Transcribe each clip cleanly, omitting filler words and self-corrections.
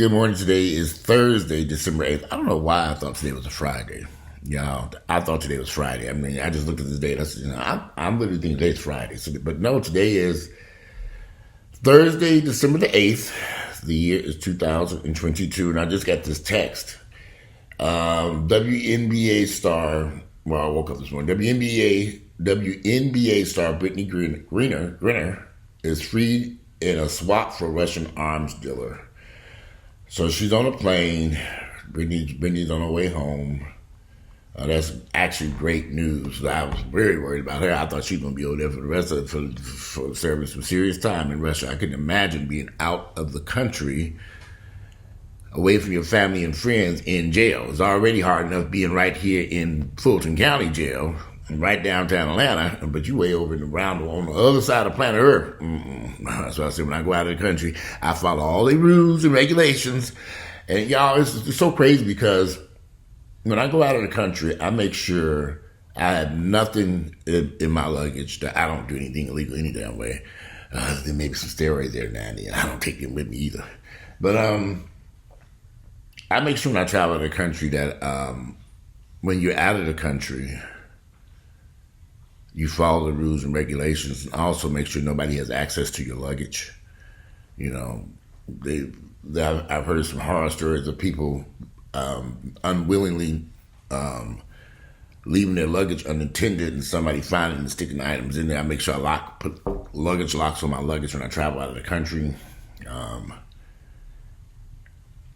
Good morning. Today is Thursday, December 8th. I don't know why I thought today was a Friday. I thought today was Friday. I mean, I just looked at this date. I said, I'm literally thinking today's Friday. But no, today is Thursday, December the 8th. The year is 2022. And I just got this text. WNBA star, well, I woke up this morning. WNBA star Brittany Griner is freed in a swap for Russian arms dealer. So she's on a plane. Brittany's on her way home. That's actually great news. I was very worried about her. I thought she was going to be over there for the rest of for serving some serious time in Russia. I couldn't imagine being out of the country, away from your family and friends, in jail. It's already hard enough being right here in Fulton County Jail, right downtown Atlanta, but you way over and around on the other side of planet Earth. That's why I said when I go out of the country, I follow all the rules and regulations. And y'all, it's so crazy because when I go out of the country, I make sure I have nothing in my luggage that I don't do anything illegal any damn way. There may be some steroids there now and then. I don't take them with me either. But I make sure when I travel to the country that when you're out of the country, you follow the rules and regulations, and also make sure nobody has access to your luggage. You know, I've heard some horror stories of people unwillingly leaving their luggage unattended and somebody finding and sticking items in there. I make sure I put luggage locks on my luggage when I travel out of the country.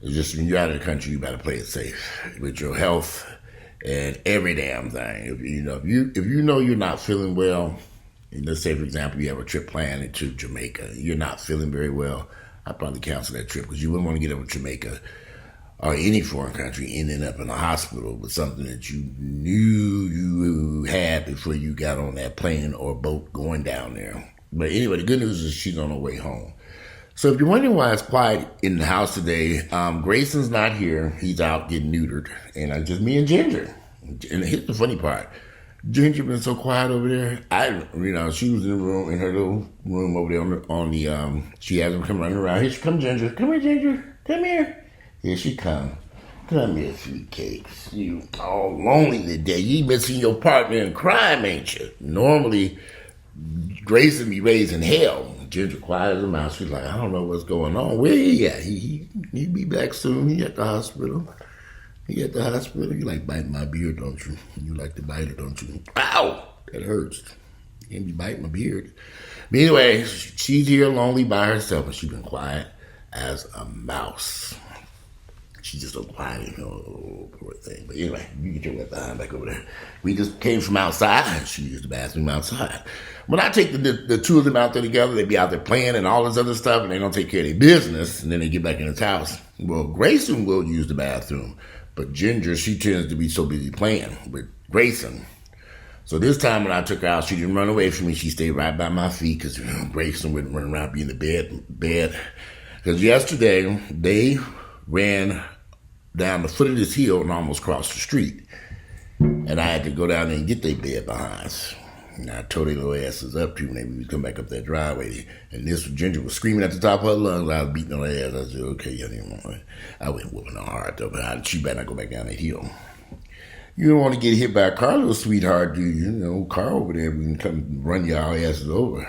It's just when you're out of the country, you better play it safe with your health and every damn thing. If you know you're not feeling well, and let's say for example you have a trip planned to Jamaica, you're not feeling very well, I'd probably cancel that trip because you wouldn't want to get over to Jamaica or any foreign country ending up in a hospital with something that you knew you had before you got on that plane or boat going down there. But anyway, the good news is she's on her way home. So if you're wondering why it's quiet in the house today, Grayson's not here. He's out getting neutered. And it's just me and Ginger. And here's the funny part. Ginger been so quiet over there. She was in the room, in her little room over there on the she has him come running around. Here she come, Ginger. Come here, Ginger. Come here. Here she come. Come here, sweet cakes. You all lonely today. You missing your partner in crime, ain't you? Normally, Grayson be raising hell. Ginger quiet as a mouse. She's like, I don't know what's going on. Where he at? He'll be back soon. He at the hospital. You like biting my beard, don't you? You like to bite it, don't you? Ow! That hurts. You can't be biting my beard. But anyway, she's here lonely by herself, and she's been quiet as a mouse. She's just so quiet, poor thing. But anyway, you get your wet behind back over there. We just came from outside. She used the bathroom outside. When I take the two of them out there together, they be out there playing and all this other stuff, and they don't take care of their business, and then they get back in his house. Well, Grayson will use the bathroom, but Ginger, she tends to be so busy playing with Grayson. So this time when I took her out, she didn't run away from me. She stayed right by my feet because Grayson wouldn't run around be in the bed. Because yesterday, they ran down the foot of this hill and almost crossed the street. And I had to go down there and get their bed behinds. And I told their little asses up to when they would come back up that driveway. And this Ginger was screaming at the top of her lungs. I was beating on her ass. I said, okay, I went whooping her hard though, but she better not go back down that hill. You don't want to get hit by a car, little sweetheart, do you? You know, car over there, we can come run y'all asses over.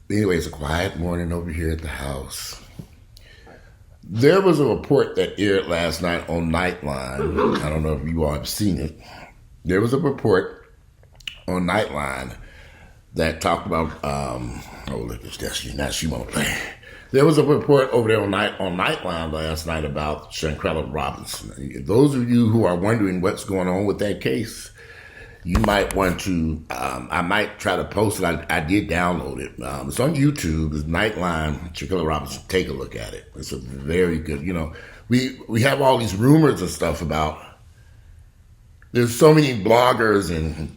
Anyway, it's a quiet morning over here at the house. There was a report that aired last night on Nightline. I don't know if you all have seen it. There was a report on Nightline that talked about, look at this, now she won't play. There was a report over there on Nightline last night about Shanquella Robinson. Those of you who are wondering what's going on with that case, you might want to, I might try to post it. I did download it. It's on YouTube. It's Nightline, Shanquella Robinson. Take a look at it. It's a very good, we have all these rumors and stuff about, there's so many bloggers and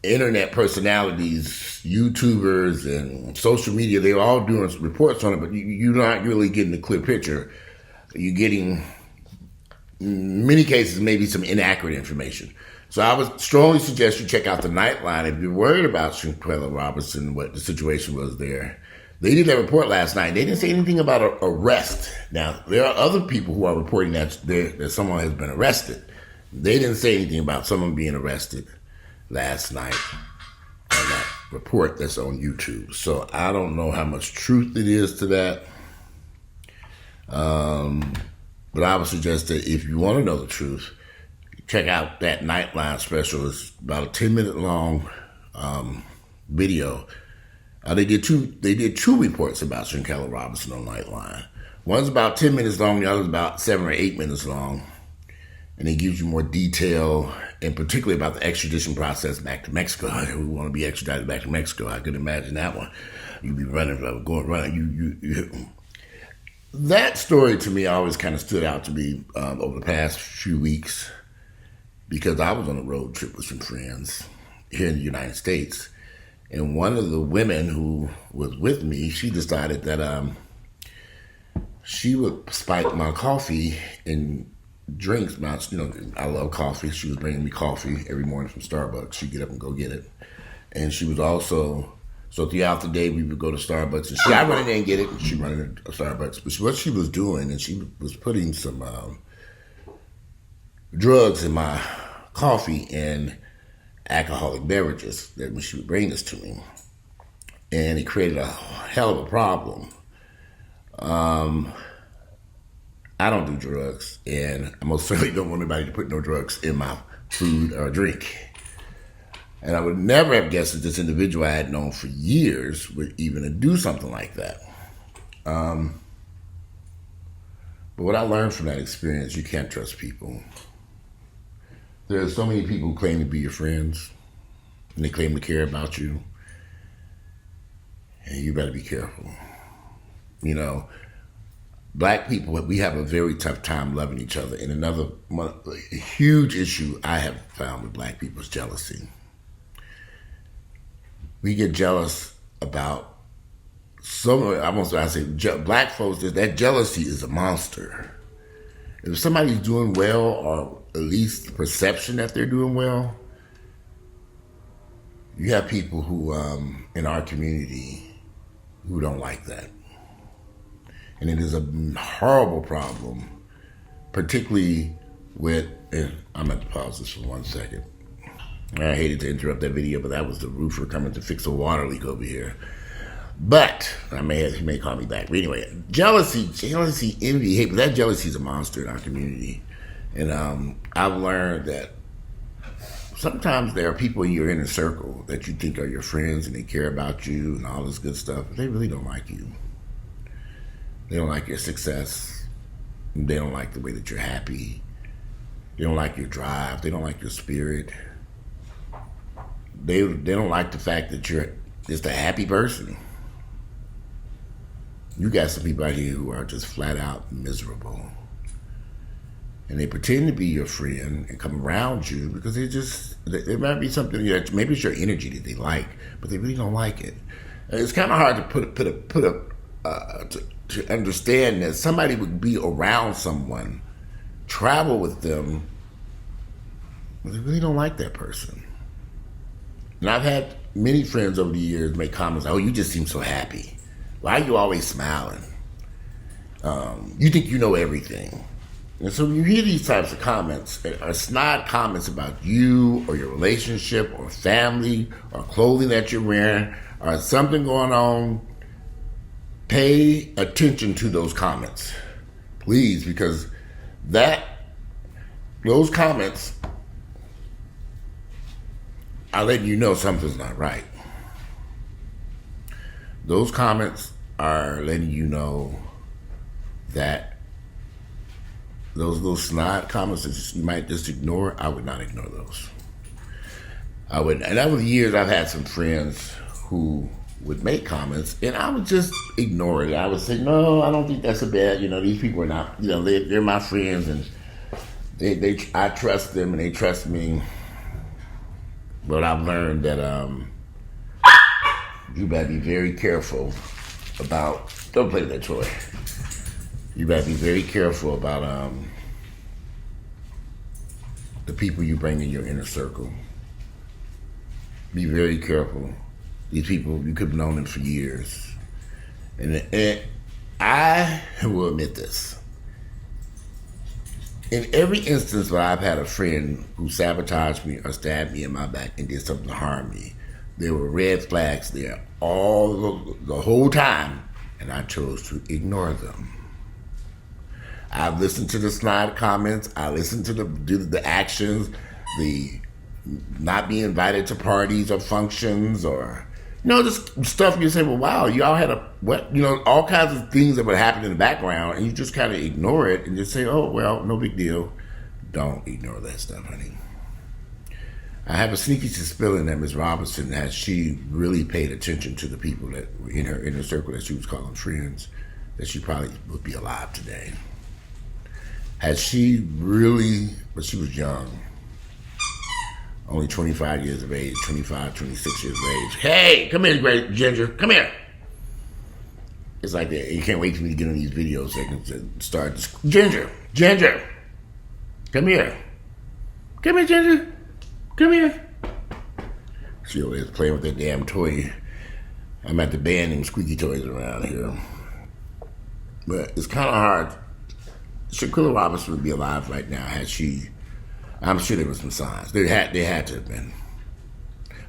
internet personalities, YouTubers and social media. They're all doing reports on it, but you're not really getting a clear picture. You're getting, in many cases, maybe some inaccurate information. So I would strongly suggest you check out the Nightline if you're worried about Shanquella Robinson, what the situation was there. They did that report last night. They didn't say anything about an arrest. Now, there are other people who are reporting that someone has been arrested. They didn't say anything about someone being arrested last night on that report that's on YouTube. So I don't know how much truth it is to that. But I would suggest that if you want to know the truth, check out that Nightline special. It's about a 10-minute long video. They did two reports about Shanquella Robinson on Nightline. One's about 10 minutes long, the other's about 7 or 8 minutes long. And it gives you more detail, and particularly about the extradition process back to Mexico. We want to be extradited back to Mexico. I could imagine that one. You'd be running. That story to me always kind of stood out to me over the past few weeks, because I was on a road trip with some friends here in the United States. And one of the women who was with me, she decided that she would spike my coffee in drinks. Now, I love coffee. She was bringing me coffee every morning from Starbucks. She'd get up and go get it. And she was also, so throughout the day, we would go to Starbucks. And I run in there and get it, and she'd run into Starbucks. But what she was doing, and she was putting some drugs in my coffee and alcoholic beverages that when she would bring this to me. And it created a hell of a problem. I don't do drugs, and I most certainly don't want anybody to put no drugs in my food or drink. And I would never have guessed that this individual I had known for years would even do something like that. But what I learned from that experience, you can't trust people. There are so many people who claim to be your friends, and they claim to care about you. And you better be careful. Black people, we have a very tough time loving each other. And another huge issue I have found with black people is jealousy. We get jealous about black folks, that jealousy is a monster. If somebody's doing well, or at least the perception that they're doing well, you have people who, in our community, who don't like that. And it is a horrible problem, particularly with, and I'm going to pause this for 1 second. I hated to interrupt that video, but that was the roofer coming to fix a water leak over here. But he may call me back. But anyway, jealousy, envy, hate, but that jealousy is a monster in our community. And I've learned that sometimes there are people in your inner circle that you think are your friends and they care about you and all this good stuff, but they really don't like you. They don't like your success. They don't like the way that you're happy. They don't like your drive. They don't like your spirit. They don't like the fact that you're just a happy person. You got some people out here who are just flat out miserable. And they pretend to be your friend and come around you because there might be something that maybe it's your energy that they like, but they really don't like it. And it's kind of hard to understand that somebody would be around someone, travel with them, but they really don't like that person. And I've had many friends over the years make comments, "Oh, you just seem so happy. Why are you always smiling? You think you know everything." And so when you hear these types of comments, it's not comments about you or your relationship or family or clothing that you're wearing or something going on, pay attention to those comments, please, because those comments are letting you know something's not right. Those comments are letting you know that those little snide comments that you might just ignore, I would not ignore those. And over the years, I've had some friends who would make comments, and I would just ignore it. I would say, "No, I don't think that's a bad. These people are not. They're my friends, and I trust them, and they trust me." But I've learned that you better be very careful about. Don't play with that toy. You better be very careful about the people you bring in your inner circle. Be very careful. These people, you could have known them for years. And I will admit this. In every instance where I've had a friend who sabotaged me or stabbed me in my back and did something to harm me, there were red flags there all the whole time, and I chose to ignore them. I've listened to the snide comments. I listened to the actions, the not being invited to parties or functions, or just stuff you say. Well, wow, y'all had all kinds of things that would happen in the background, and you just kind of ignore it and just say, oh well, no big deal. Don't ignore that stuff, honey. I have a sneaky suspicion that Ms. Robinson, had she really paid attention to the people that were in her inner circle that she was calling friends, that she probably would be alive today. Had she really, but she was young, only 25 years of age, 25, 26 years of age. Hey, come here, great Ginger, come here. It's like that. You can't wait for me to get on these videos so I can start. Ginger, come here. Come here, Ginger. Come here. She always playing with that damn toy. I'm at the ban them squeaky toys around here. But it's kind of hard. Shaquilla Robinson would be alive right now had she. I'm sure there were some signs. They had to have been.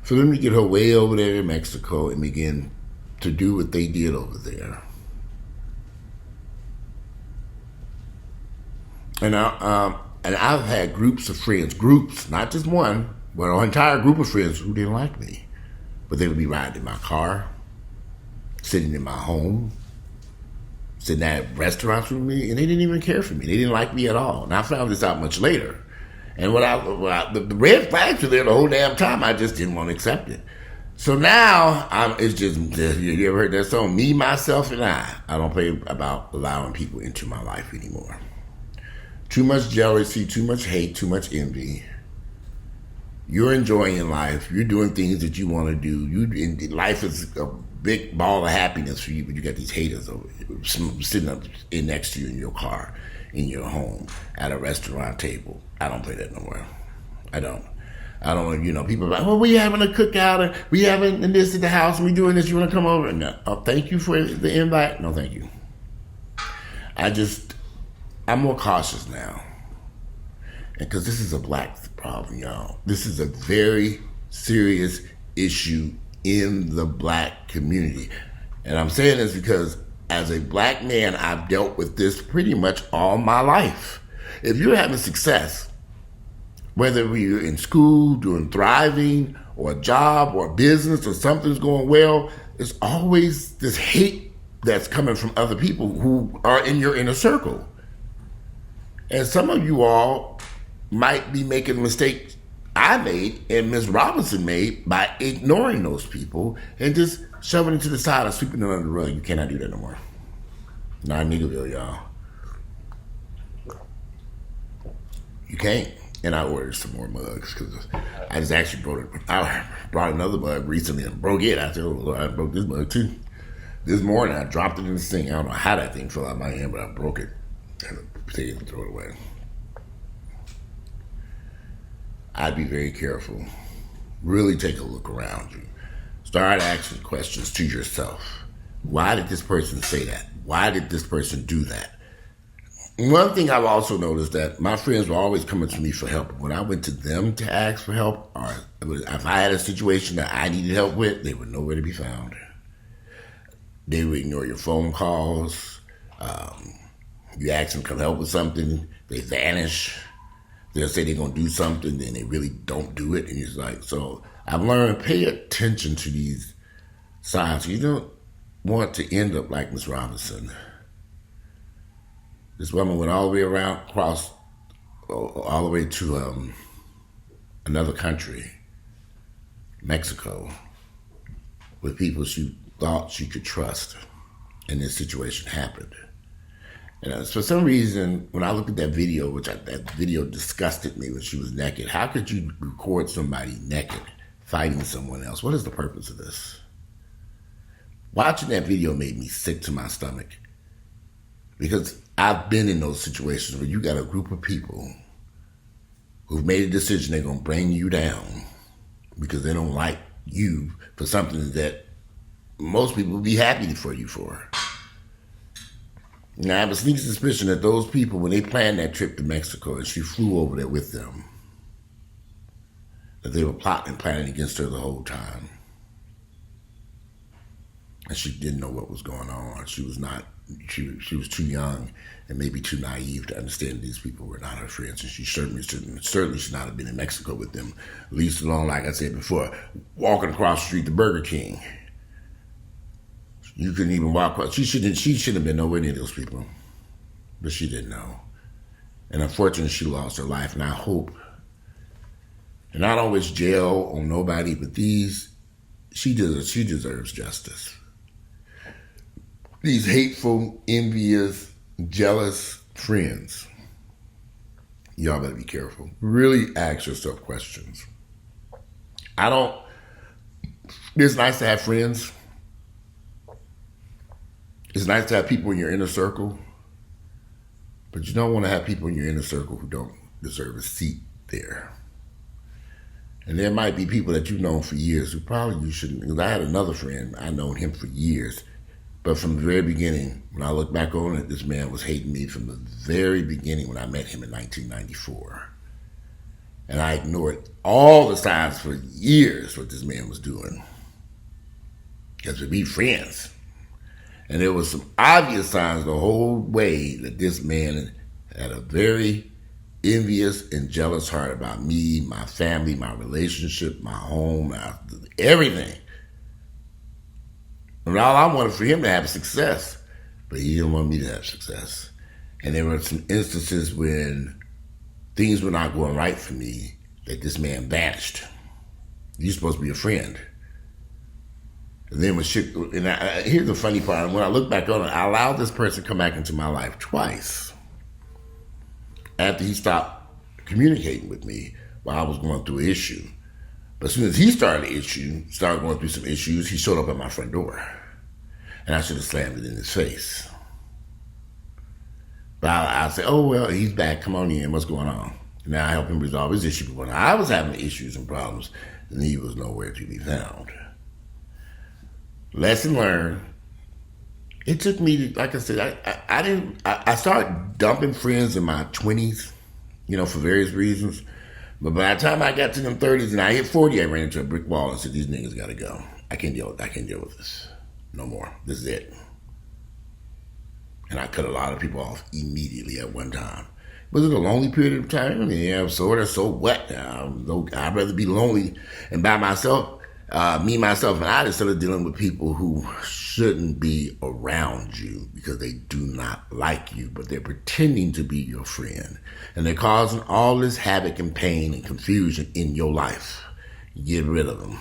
For them to get her way over there in Mexico and begin to do what they did over there. And I've had groups of friends, not just one, but an entire group of friends who didn't like me. But they would be riding in my car, sitting in my home, sitting at restaurants with me, and they didn't even care for me. They didn't like me at all. And I found this out much later. And the red flags were there the whole damn time. I just didn't want to accept it. So now it's just, you ever heard that song? Me, myself, and I. I don't play about allowing people into my life anymore. Too much jealousy, too much hate, too much envy. You're enjoying life. You're doing things that you want to do. Life is a big ball of happiness for you, but you got these haters over sitting up in next to you in your car, in your home, at a restaurant table. I don't play that no more. I don't. People are like, well, we having a cookout, or we having this at the house, and we doing this, you want to come over? No, thank you for the invite. No, thank you. I'm more cautious now. Because this is a black problem, y'all. This is a very serious issue in the black community. And I'm saying this because as a black man, I've dealt with this pretty much all my life. If you're having success, whether you're in school, doing thriving, or a job, or a business, or something's going well, it's always this hate that's coming from other people who are in your inner circle. And some of you all might be making a mistake I made and Ms. Robinson made by ignoring those people and just shoving it to the side and sweeping it under the rug. You cannot do that no more. Not in Needleville, y'all. You can't. And I ordered some more mugs because I just actually brought another mug recently and broke it. I said, oh Lord, I broke this mug too. This morning I dropped it in the sink. I don't know how that thing fell out of my hand, but I broke it. And take it and throw it away. I'd be very careful. Really take a look around you. Start asking questions to yourself. Why did this person say that? Why did this person do that? One thing I've also noticed that my friends were always coming to me for help. When I went to them to ask for help, or if I had a situation that I needed help with, they were nowhere to be found. They would ignore your phone calls. You ask them to come help with something, they vanish. They'll say they're going to do something, then they really don't do it. And it's like, so I've learned, pay attention to these signs. You don't want to end up like Ms. Robinson. This woman went all the way around, across, all the way to another country, Mexico, with people she thought she could trust. And this situation happened. And for some reason, when I looked at that video, that video disgusted me when she was naked. How could you record somebody naked fighting someone else? What is the purpose of this? Watching that video made me sick to my stomach. Because I've been in those situations where you got a group of people who've made a decision they're going to bring you down because they don't like you for something that most people would be happy for you for. Now, I have a sneaky suspicion that those people, when they planned that trip to Mexico and she flew over there with them, that they were plotting and planning against her the whole time. And she didn't know what was going on. She was was too young and maybe too naive to understand these people were not her friends. And she certainly should not have been in Mexico with them, least alone, like I said before, walking across the street to Burger King. You couldn't even walk across. She shouldn't have been nowhere near those people. But she didn't know. And unfortunately, she lost her life. And I hope, and I don't wish jail on nobody, but she deserves justice. These hateful, envious, jealous friends, y'all better be careful. Really ask yourself questions. It's nice to have friends. It's nice to have people in your inner circle, but you don't want to have people in your inner circle who don't deserve a seat there. And there might be people that you've known for years who probably you shouldn't. Because I had another friend, I've known him for years, but from the very beginning, when I look back on it, this man was hating me from the very beginning when I met him in 1994. And I ignored all the signs for years what this man was doing. Because we'd be friends. And there was some obvious signs the whole way that this man had a very envious and jealous heart about me, my family, my relationship, my home, everything. And all I wanted for him to have success, but he didn't want me to have success. And there were some instances when things were not going right for me that this man vanished. You're supposed to be a friend. And then here's the funny part. When I look back on it, I allowed this person to come back into my life twice after he stopped communicating with me while I was going through an issue. But as soon as he started going through some issues, he showed up at my front door. And I should have slammed it in his face. But I'll say, oh, well, he's back. Come on in. What's going on? And now I help him resolve his issue. But when I was having issues and problems, then he was nowhere to be found. Lesson learned. It took me, like I said, I started dumping friends in my 20s, for various reasons. But by the time I got to them 30s and I hit 40, I ran into a brick wall and said, these niggas gotta go. I can't deal with this no more. This is it. And I cut a lot of people off immediately at one time. Was it a lonely period of time? I mean, yeah, so what? I'd rather be lonely and by myself. Me, myself, and I instead of dealing with people who shouldn't be around you because they do not like you, but they're pretending to be your friend. And they're causing all this havoc and pain and confusion in your life. Get rid of them.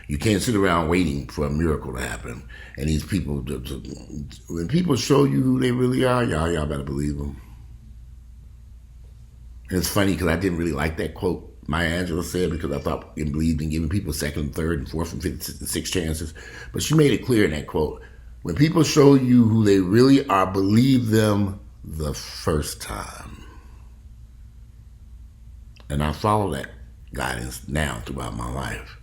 You can't sit around waiting for a miracle to happen. And these people, when people show you who they really are, y'all better believe them. And it's funny because I didn't really like that quote Maya Angelou said because I thought and believed in giving people second, third, and fourth, and fifth, and sixth chances. But she made it clear in that quote, when people show you who they really are, believe them the first time. And I follow that guidance now throughout my life.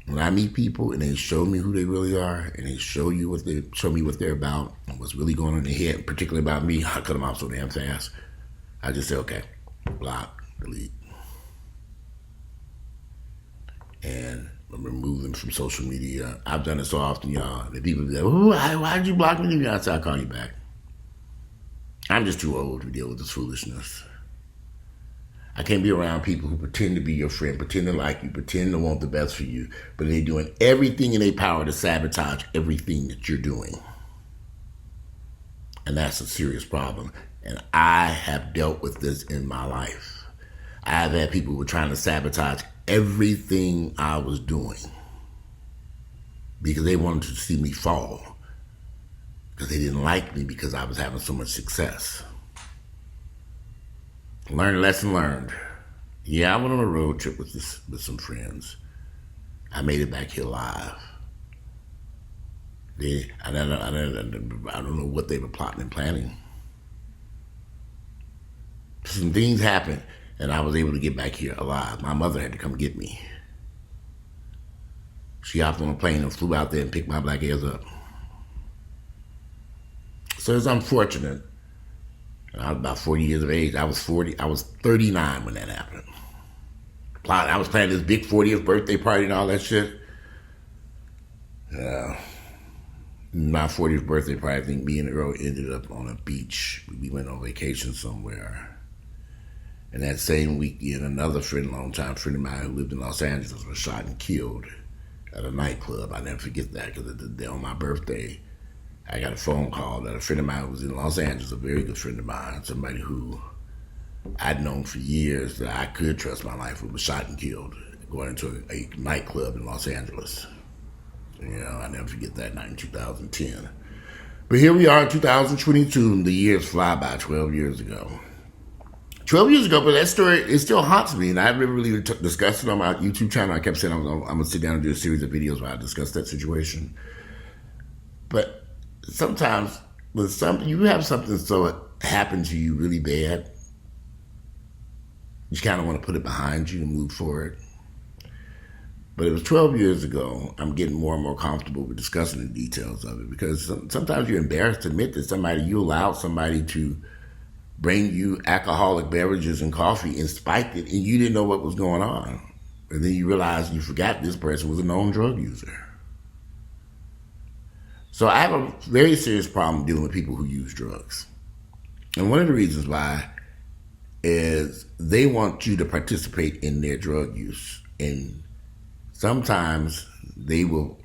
When I meet people and they show me who they really are, and they show me what they're about, and what's really going on in their head, particularly about me, I cut them off so damn fast. I just say, okay, block, delete. And remove them from social media. I've done it so often, y'all. The people be like, why did you block me? I said, I'll call you back. I'm just too old to deal with this foolishness. I can't be around people who pretend to be your friend, pretend to like you, pretend to want the best for you, but they're doing everything in their power to sabotage everything that you're doing. And that's a serious problem. And I have dealt with this in my life. I've had people who were trying to sabotage everything I was doing because they wanted to see me fall, because they didn't like me because I was having so much success. Lesson learned. Yeah, I went on a road trip with some friends. I made it back here alive. I don't know what they were plotting and planning. Some things happened, and I was able to get back here alive. My mother had to come get me. She hopped on a plane and flew out there and picked my black ass up. So it's unfortunate. I was about 40 years of age. I was 39 when that happened. I was planning this big 40th birthday party and all that shit. My 40th birthday party, I think me and Earl ended up on a beach. We went on vacation somewhere. And that same weekend, another longtime friend of mine who lived in Los Angeles was shot and killed at a nightclub. I never forget that because on my birthday, I got a phone call that a friend of mine who was in Los Angeles, a very good friend of mine, somebody who I'd known for years that I could trust my life with, was shot and killed going into a nightclub in Los Angeles. I never forget that night in 2010. But here we are in 2022, and the years fly by 12 years ago. 12 years ago, but that story, it still haunts me, and I never really discussed it on my YouTube channel. I kept saying I'm going to sit down and do a series of videos where I discuss that situation. But sometimes, you have something so happen to you really bad, you kind of want to put it behind you and move forward. But it was 12 years ago. I'm getting more and more comfortable with discussing the details of it because sometimes you're embarrassed to admit that you allowed somebody to bring you alcoholic beverages and coffee and spiked it, and you didn't know what was going on. And then you realize you forgot this person was a known drug user. So I have a very serious problem dealing with people who use drugs. And one of the reasons why is they want you to participate in their drug use. And sometimes they will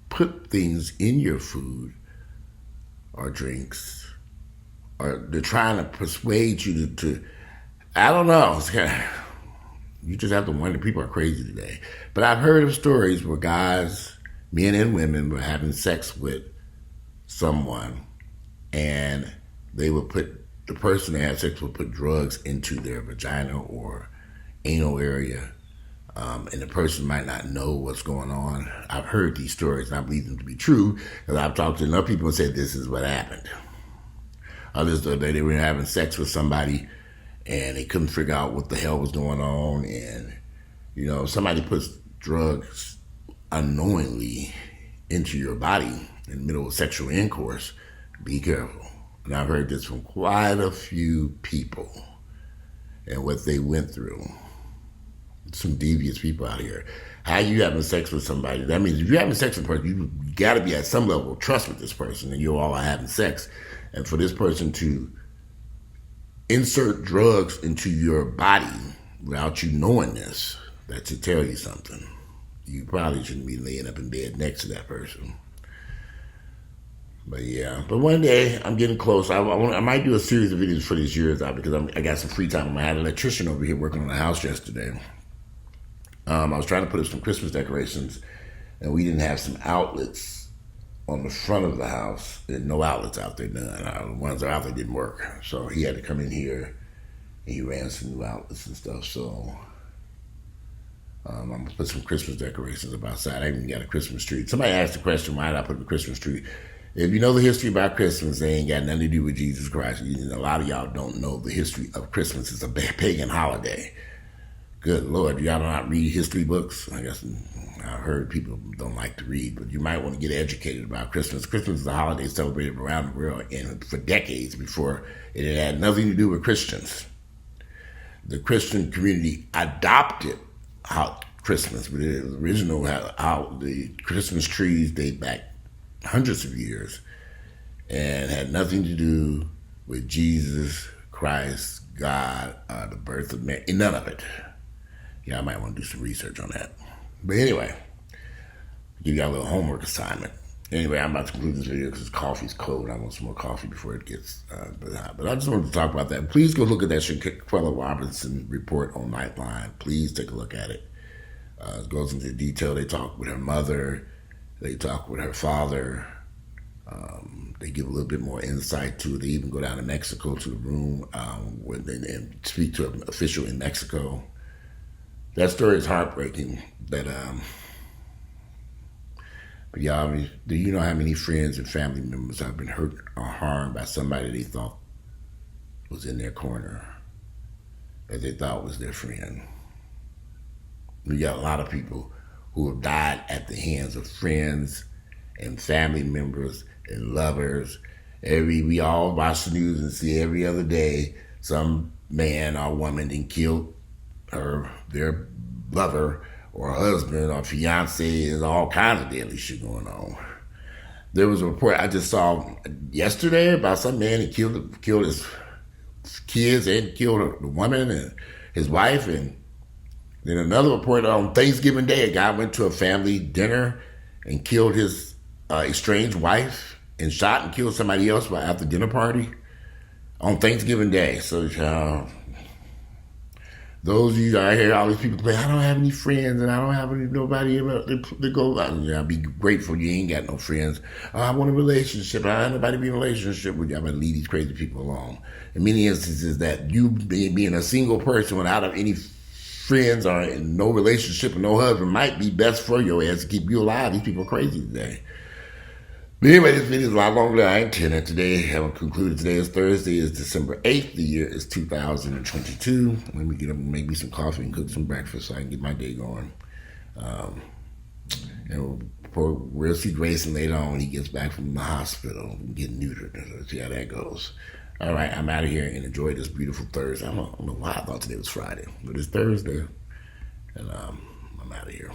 put things in your food or drinks, or they're trying to persuade you to I don't know. You just have to wonder. People are crazy today. But I've heard of stories where guys, men and women, were having sex with someone, and the person they had sex with put drugs into their vagina or anal area, and the person might not know what's going on. I've heard these stories, and I believe them to be true, because I've talked to enough people and said this is what happened. Others, they were having sex with somebody, and they couldn't figure out what the hell was going on, and, somebody puts drugs unknowingly into your body in the middle of sexual intercourse, be careful. And I've heard this from quite a few people and what they went through. Some devious people out here. How you having sex with somebody? That means if you're having sex with a person, you got to be at some level of trust with this person, and you all are having sex. And for this person to insert drugs into your body without you knowing this, that should tell you something. You probably shouldn't be laying up in bed next to that person. But one day I'm getting close. I might do a series of videos for these years out because I got some free time. I had an electrician over here working on the house yesterday. I was trying to put up some Christmas decorations, and we didn't have some outlets on the front of the house. There were no outlets out there. None. The ones that were out there didn't work. So he had to come in here, and he ran some new outlets and stuff. So I'm going to put some Christmas decorations up outside. I even got a Christmas tree. Somebody asked the question, why did I put the Christmas tree? If you know the history about Christmas, they ain't got nothing to do with Jesus Christ. A lot of y'all don't know the history of Christmas. It's a pagan holiday. Good Lord, y'all not read history books? I guess I've heard people don't like to read, but you might want to get educated about Christmas. Christmas is a holiday celebrated around the world and for decades before it had nothing to do with Christians. The Christian community adopted Christmas, but the original how the Christmas trees date back hundreds of years and had nothing to do with Jesus Christ, God, the birth of Mary, none of it. I might want to do some research on that. But anyway, give you a little homework assignment. Anyway, I'm about to conclude this video because coffee's cold. I want some more coffee before it gets but I just wanted to talk about that. Please go look at that Shaquella Robinson report on Nightline. Please take a look at it. It goes into detail. They talk with her mother. They talk with her father. They give a little bit more insight to it. They even go down to Mexico to the room and speak to an official in Mexico. That story is heartbreaking. But y'all, do you know how many friends and family members have been hurt or harmed by somebody they thought was in their corner, that they thought was their friend? We got a lot of people who have died at the hands of friends and family members and lovers. We all watch the news and see every other day some man or woman and killed their lover or husband or fiance. There's all kinds of deadly shit going on. There was a report I just saw yesterday about some man who killed his kids and killed the woman and his wife. And then another report on Thanksgiving Day, a guy went to a family dinner and killed his estranged wife and shot and killed somebody else at the dinner party on Thanksgiving Day. So those of you I hear all these people play, I don't have any friends and I don't have nobody to go out. I'll be grateful you ain't got no friends. I want a relationship. I don't have nobody to be in a relationship with you. I'm going to leave these crazy people alone. In many instances, that you being a single person without any friends or no relationship or no husband might be best for your ass to keep you alive. These people are crazy today. But anyway, this video is a lot longer than I intended. Today, I haven't concluded. Today is Thursday. It's December 8th. The year is 2022. Let me get up and make me some coffee and cook some breakfast so I can get my day going. And we'll see Grayson later on when he gets back from the hospital and get neutered. Let's see how that goes. All right, I'm out of here and enjoy this beautiful Thursday. I don't know why I thought today was Friday, but it's Thursday. And I'm out of here.